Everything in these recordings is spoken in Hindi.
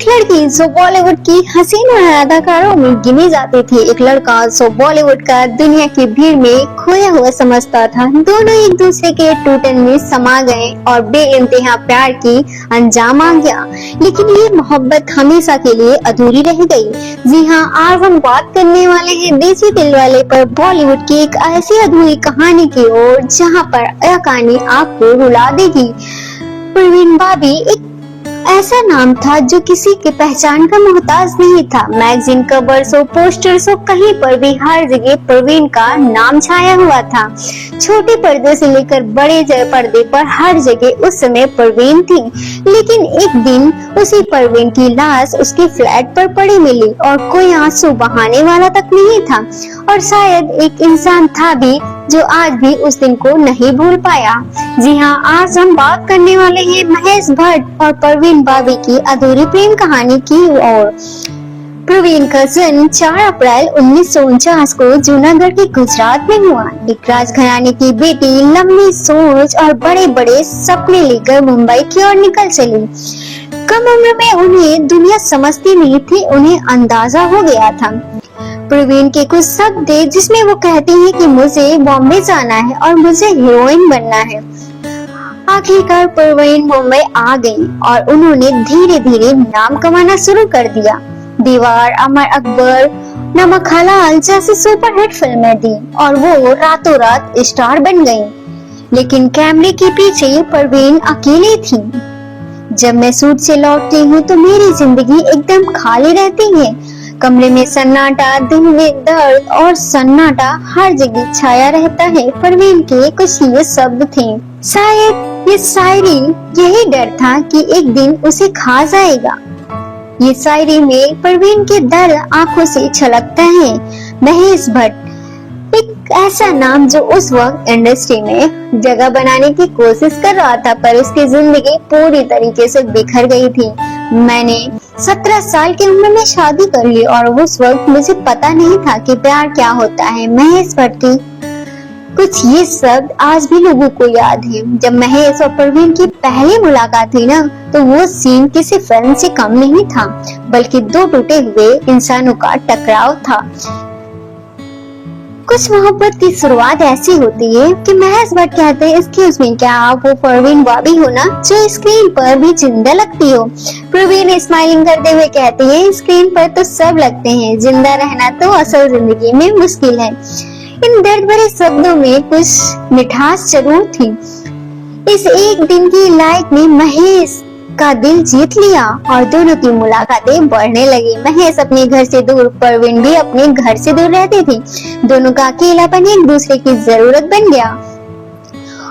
लड़की जो बॉलीवुड की हसीना अदाकारों में गिनी जाती थी, एक लड़का जो बॉलीवुड का दुनिया की भीड़ में खोया हुआ समझता था। दोनों एक दूसरे के टूटन में समा गए और बेइंतहा प्यार की अंजाम आ गया, लेकिन ये मोहब्बत हमेशा के लिए अधूरी रह गई। जी हाँ, आज हम बात करने वाले हैं देसी दिलवाले पर, बॉलीवुड की एक ऐसी अधूरी कहानी की ओर जहाँ पर यह कहानी आपको रुला देगी। परवीन बाबी एक ऐसा नाम था जो किसी के पहचान का मोहताज नहीं था। मैगजीन कवर्स और पोस्टर्स और कहीं पर भी हर जगह परवीन का नाम छाया हुआ था। छोटे पर्दे से लेकर बड़े पर्दे पर हर जगह उस समय परवीन थी। लेकिन एक दिन उसी परवीन की लाश उसके फ्लैट पर पड़ी मिली और कोई आंसू बहाने वाला तक नहीं था, और शायद एक इंसान था भी जो आज भी उस दिन को नहीं भूल पाया। जी हाँ, आज हम बात करने वाले हैं महेश भट्ट और परवीन बाबी की अधूरी प्रेम कहानी की ओर। परवीन का जन्म 4 अप्रैल 1949 को जूनागढ़ के गुजरात में हुआ। एक राजघराने की बेटी लंबी सोच और बड़े बड़े सपने लेकर मुंबई की ओर निकल चली। कम उम्र में उन्हें दुनिया समझती नहीं थी, उन्हें अंदाजा हो गया था। परवीन के कुछ शब्द थे जिसमें वो कहती है कि मुझे बॉम्बे जाना है और मुझे हीरोइन बनना है। आखिरकार परवीन मुंबई आ गई और उन्होंने धीरे धीरे नाम कमाना शुरू कर दिया। दीवार, अमर अकबर, नमक हलाल जैसी सुपरहिट फिल्में दी और वो रातों रात स्टार बन गई। लेकिन कैमरे के पीछे परवीन अकेली थी। जब मैं शूट से लौटती हूँ तो मेरी जिंदगी एकदम खाली रहती है। कमरे में सन्नाटा, दिल में दर्द और सन्नाटा हर जगह छाया रहता है। परवीन के कुछ ये शब्द थे, शायद ये शायरी यही डर था कि एक दिन उसे खा जाएगा। ये शायरी में परवीन के दर्द आंखों से छलकता है। महेश भट्ट एक ऐसा नाम जो उस वक्त इंडस्ट्री में जगह बनाने की कोशिश कर रहा था, पर उसकी जिंदगी पूरी तरीके से बिखर गई थी। मैंने 17 साल की उम्र में शादी कर ली और उस वक्त मुझे पता नहीं था कि प्यार क्या होता है। महेश भट्ट की कुछ ये शब्द आज भी लोगों को याद है। जब महेश और परवीन की पहली मुलाकात हुई ना, तो वो सीन किसी फिल्म से कम नहीं था, बल्कि दो टूटे हुए इंसानों का टकराव था। कुछ मोहब्बत की शुरुआत ऐसी होती है कि महेश भट्ट कहते हैं, एक्सक्यूज मी, क्या आप वो परवीन बाबी हो ना जो स्क्रीन पर भी जिंदा लगती हो? परवीन स्माइलिंग करते हुए कहती है, स्क्रीन पर तो सब लगते हैं, जिंदा रहना तो असल जिंदगी में मुश्किल है। इन दर्द भरे शब्दों में कुछ मिठास जरूर थी। इस एक दिन की लाइफ ने महेश का दिल जीत लिया और दोनों की मुलाकातें बढ़ने लगी। महेश अपने घर से दूर, परवीन भी अपने घर से दूर रहती थी। दोनों का अकेलापन एक दूसरे की जरूरत बन गया।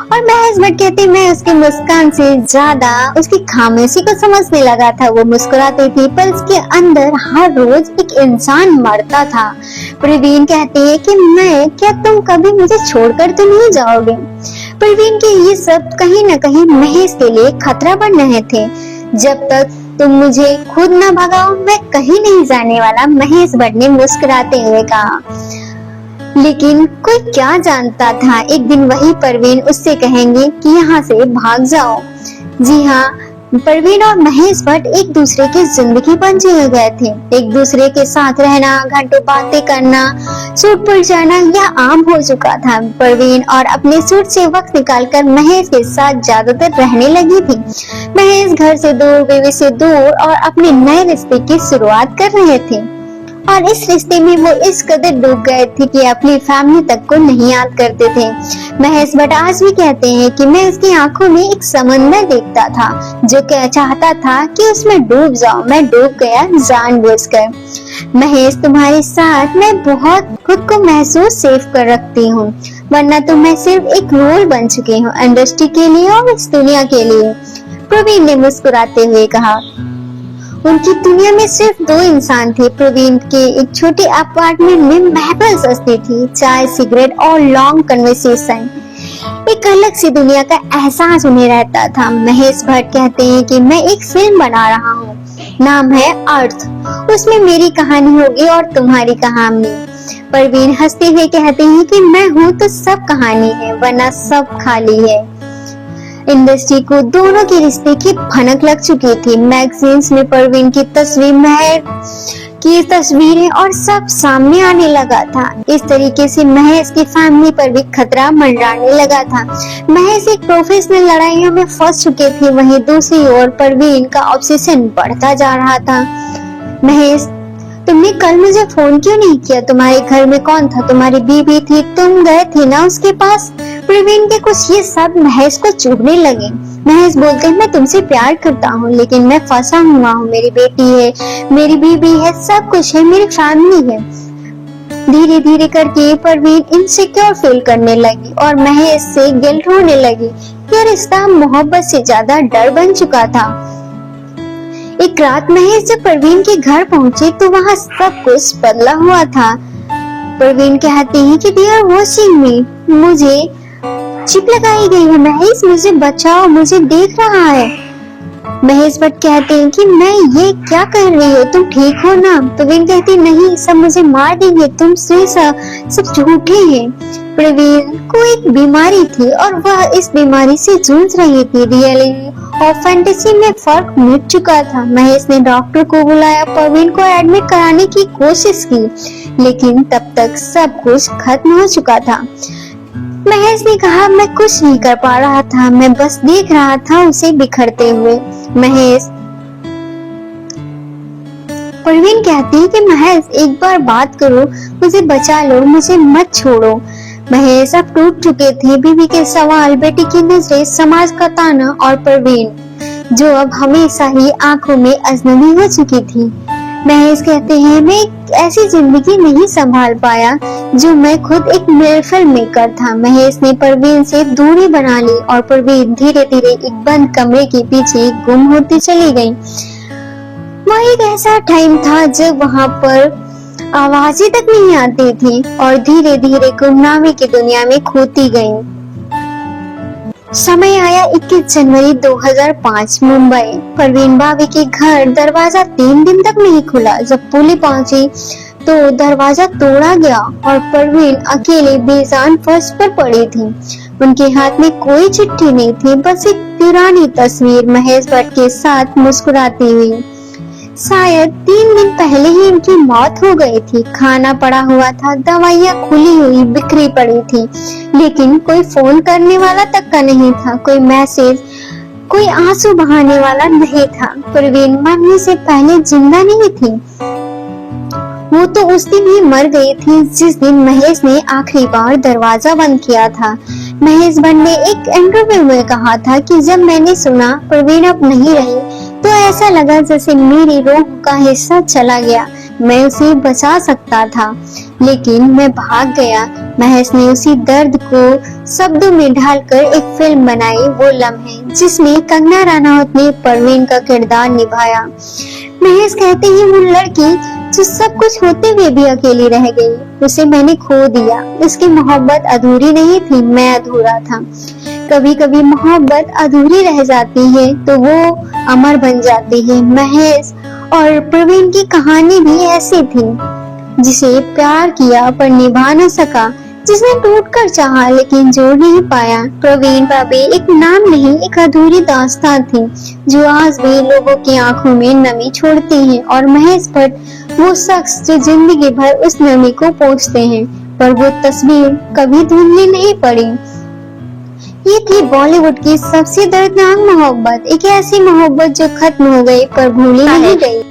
और महेश भट्ट कहते, मैं उसकी मुस्कान से ज्यादा उसकी खामोशी को समझने लगा था। वो मुस्कुराती थी पर उसके अंदर हर रोज एक इंसान मरता था। परवीन कहती है कि मैं, क्या तुम कभी मुझे छोड़कर तो नहीं जाओगे? परवीन के ये शब्द कहीं न कहीं महेश के लिए खतरा बन रहे थे। जब तक तुम मुझे खुद न भगाओ मैं कहीं नहीं जाने वाला, महेश भट्ट ने मुस्कुराते हुए कहा। लेकिन कोई क्या जानता था एक दिन वही परवीन उससे कहेंगे कि यहाँ से भाग जाओ। जी हाँ, परवीन और महेश भट्ट एक दूसरे की जिंदगी बन गए थे। एक दूसरे के साथ रहना, घंटों बातें करना, शूट पर जाना यह आम हो चुका था। परवीन और अपने शूट से वक्त निकालकर महेश के साथ ज्यादातर रहने लगी थी। महेश घर से दूर, बीवी से दूर और अपने नए रिश्ते की शुरुआत कर रहे थे और इस रिश्ते में वो इस कदर डूब गए थे कि अपनी फैमिली तक को नहीं याद करते थे। महेश भट्ट आज भी कहते हैं कि मैं उसकी आंखों में एक समंदर देखता था जो क्या चाहता था कि उसमें डूब जाऊं। मैं डूब गया जानबूझकर। महेश, तुम्हारे साथ मैं बहुत खुद को महसूस सेफ कर रखती हूँ, वरना तो मैं सिर्फ एक रोल बन चुकी हूँ इंडस्ट्री के लिए और इस दुनिया के लिए। परवीन ने मुस्कुराते हुए कहा। उनकी दुनिया में सिर्फ दो इंसान थे। परवीन के एक छोटे अपार्टमेंट में महफिल सजती थी, चाय, सिगरेट और लॉन्ग कन्वर्सेशन। एक अलग सी दुनिया का एहसास उन्हें रहता था। महेश भट्ट कहते हैं कि मैं एक फिल्म बना रहा हूँ, नाम है अर्थ। उसमें मेरी कहानी होगी और तुम्हारी कहानी। परवीन हंसते हुए कहते हैं कि मैं हूँ तो सब कहानी है, वरना सब खाली है। इंडस्ट्री को दोनों के रिश्ते की भनक लग चुकी थी। मैगजीन्स में परवीन की तस्वीर, महर की तस्वीरें और सब सामने आने लगा था। इस तरीके से महेश की फैमिली पर भी खतरा मंडराने लगा था। महेश एक प्रोफेशनल लड़ाइयों में फंस चुके थे, वहीं दूसरी ओर परवीन का ऑब्सेशन बढ़ता जा रहा था। महेश, तुमने कल मुझे फोन क्यों नहीं किया? तुम्हारे घर में कौन था? तुम्हारी बीवी थी, तुम गए थे ना उसके पास? प्रवीण के कुछ ये सब महेश को चुभने लगे। महेश बोलते हैं, मैं तुमसे प्यार करता हूँ लेकिन मैं फंसा हुआ हूँ। मेरी बेटी है, मेरी बीवी है, सब कुछ है, मेरी फैमिली है। धीरे धीरे करके परवीन इनसिक्योर फील करने लगी और महेश से गिल्ट होने लगी। यह रिश्ता मोहब्बत से ज्यादा डर बन चुका था। एक रात महेश जब परवीन के घर पहुंचे तो वहाँ सब कुछ बदला हुआ था। परवीन कहती है कि दे आर वॉचिंग मी, मुझे चिप लगाई गई है। महेश, मुझे बचाओ, मुझे देख रहा है। महेश भट्ट कहते हैं कि मैं ये क्या कर रही हो, तुम ठीक हो ना? परवीन कहती नहीं, सब मुझे मार देंगे, तुम से सब झूठे हैं। प्रवीण को एक बीमारी थी और वह इस बीमारी से जूझ रही थी। रियलिटी और फैंटेसी में फर्क मिट चुका था। महेश ने डॉक्टर को बुलाया, प्रवीण को एडमिट कराने की कोशिश की, लेकिन तब तक सब कुछ खत्म हो चुका था। महेश ने कहा, मैं कुछ नहीं कर पा रहा था, मैं बस देख रहा था उसे बिखरते हुए। महेश, परवीन कहती है कि महेश एक बार बात करो, मुझे बचा लो, मुझे मत छोड़ो। महेश अब टूट चुके थे। बीवी के सवाल, बेटी की नजरें, समाज का ताना और परवीन जो अब हमेशा ही आंखों में अजनबी हो चुकी थी। महेश कहते हैं, मैं एक ऐसी जिंदगी नहीं संभाल पाया जो मैं खुद एक फिल्म मेकर था। महेश ने परवीन से दूरी बना ली और परवीन धीरे धीरे एक बंद कमरे के पीछे गुम होती चली गई। वह एक ऐसा टाइम था जब वहाँ पर आवाजें तक नहीं आती थी और धीरे धीरे गुमनामी की दुनिया में खोती गई। समय आया 21 जनवरी 2005, मुंबई। परवीन भाभी के घर दरवाजा 3 दिन तक नहीं खुला। जब पुलिस पहुंची तो दरवाजा तोड़ा गया और परवीन अकेले बेजान फर्श पर पड़ी थी। उनके हाथ में कोई चिट्ठी नहीं थी, बस एक पुरानी तस्वीर महेश भट्ट के साथ मुस्कुराती हुई। शायद 3 दिन पहले ही इनकी मौत हो गई थी। खाना पड़ा हुआ था, दवाइयाँ खुली हुई बिखरी पड़ी थी, लेकिन कोई फोन करने वाला तक का नहीं था, कोई मैसेज, कोई आंसू बहाने वाला नहीं था। परवीन मरने से पहले जिंदा नहीं थी, वो तो उस दिन ही मर गई थी जिस दिन महेश ने आखिरी बार दरवाजा बंद किया था। महेश भट्ट ने एक इंटरव्यू में कहा था कि जब मैंने सुना परवीन अब नहीं रही तो ऐसा लगा जैसे मेरी रूह का हिस्सा चला गया। मैं उसे बचा सकता था लेकिन मैं भाग गया। महेश ने उसी दर्द को शब्दों में ढालकर एक फिल्म बनाई, वो लम्हे, जिसमें कंगना रनौत ने परवीन का किरदार निभाया। महेश कहते हैं, वो लड़की जो सब कुछ होते हुए भी अकेली रह गई, उसे मैंने खो दिया। उसकी मोहब्बत अधूरी नहीं थी, मैं अधूरा था। कभी कभी मोहब्बत अधूरी रह जाती है तो वो अमर बन जाती है। महेश और प्रवीण की कहानी भी ऐसी थी, जिसे प्यार किया पर निभा न सका, जिसने टूटकर चाहा लेकिन जोड़ नहीं पाया। प्रवीण भाभी एक नाम नहीं, एक अधूरी दास्तान थी जो आज भी लोगों की आंखों में नमी छोड़ती है। और महेश भट्ट वो शख्स जो जिंदगी भर उस नमी को पोंछते हैं, पर वो तस्वीर कभी धुंधली नहीं पड़ी। ये थी बॉलीवुड की सबसे दर्दनाक मोहब्बत, एक ऐसी मोहब्बत जो खत्म हो गई पर भूली नहीं गई।